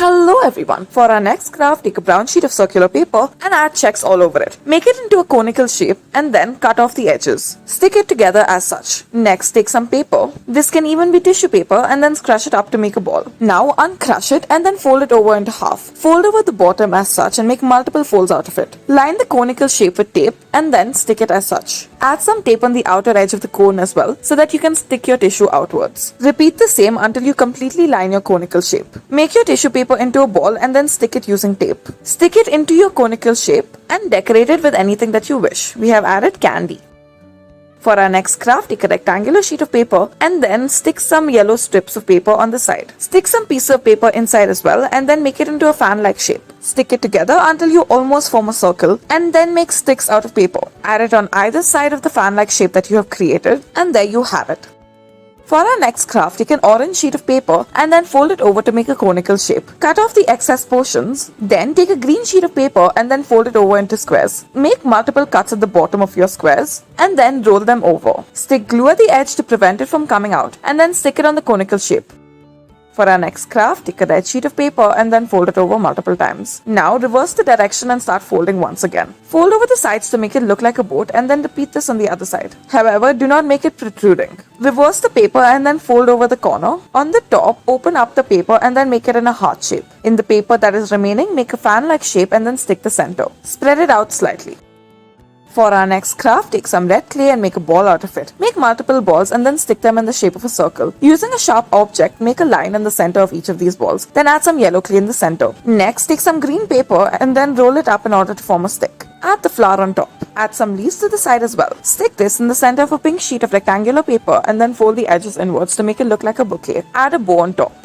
Hello everyone! For our next craft, take a brown sheet of circular paper and add checks all over it. Make it into a conical shape and then cut off the edges. Stick it together as such. Next, take some paper. This can even be tissue paper and then crush it up to make a ball. Now uncrush it and then fold it over into half. Fold over the bottom as such and make multiple folds out of it. Line the conical shape with tape and then stick it as such. Add some tape on the outer edge of the cone as well so that you can stick your tissue outwards. Repeat the same until you completely line your conical shape. Make your tissue paper into a ball and then stick it using tape. Stick it into your conical shape and decorate it with anything that you wish. We have added candy. For our next craft, take a rectangular sheet of paper and then stick some yellow strips of paper on the side. Stick some piece of paper inside as well and then make it into a fan-like shape. Stick it together until you almost form a circle and then make sticks out of paper. Add it on either side of the fan-like shape that you have created and there you have it. For our next craft, take an orange sheet of paper and then fold it over to make a conical shape. Cut off the excess portions, then take a green sheet of paper and then fold it over into squares. Make multiple cuts at the bottom of your squares and then roll them over. Stick glue at the edge to prevent it from coming out and then stick it on the conical shape. For our next craft, take a red sheet of paper and then fold it over multiple times. Now reverse the direction and start folding once again. Fold over the sides to make it look like a boat and then repeat this on the other side. However, do not make it protruding. Reverse the paper and then fold over the corner. On the top, open up the paper and then make it in a heart shape. In the paper that is remaining, make a fan-like shape and then stick the center. Spread it out slightly. For our next craft, take some red clay and make a ball out of it. Make multiple balls and then stick them in the shape of a circle. Using a sharp object, make a line in the center of each of these balls. Then add some yellow clay in the center. Next, take some green paper and then roll it up in order to form a stick. Add the flower on top. Add some leaves to the side as well. Stick this in the center of a pink sheet of rectangular paper and then fold the edges inwards to make it look like a bouquet. Add a bow on top.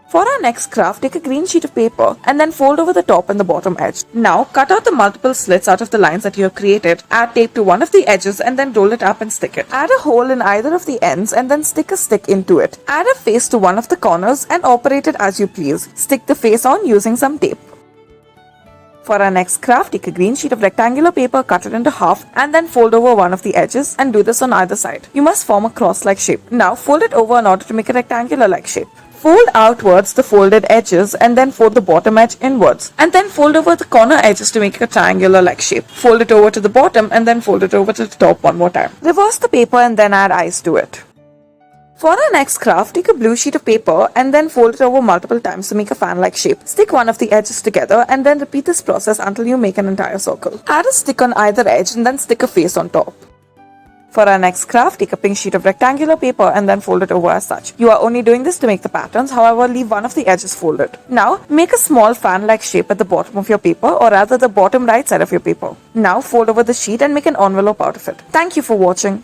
For our next craft, take a green sheet of paper and then fold over the top and the bottom edge. Now, cut out the multiple slits out of the lines that you have created, add tape to one of the edges and then roll it up and stick it. Add a hole in either of the ends and then stick a stick into it. Add a face to one of the corners and operate it as you please. Stick the face on using some tape. For our next craft, take a green sheet of rectangular paper, cut it into half and then fold over one of the edges and do this on either side. You must form a cross-like shape. Now, fold it over in order to make a rectangular-like shape. Fold outwards the folded edges and then fold the bottom edge inwards. And then fold over the corner edges to make a triangular-like shape. Fold it over to the bottom and then fold it over to the top one more time. Reverse the paper and then add eyes to it. For our next craft, take a blue sheet of paper and then fold it over multiple times to make a fan-like shape. Stick one of the edges together and then repeat this process until you make an entire circle. Add a stick on either edge and then stick a face on top. For our next craft, take a pink sheet of rectangular paper and then fold it over as such. You are only doing this to make the patterns, however, leave one of the edges folded. Now, make a small fan-like shape at the bottom of your paper, or rather the bottom right side of your paper. Now, fold over the sheet and make an envelope out of it. Thank you for watching.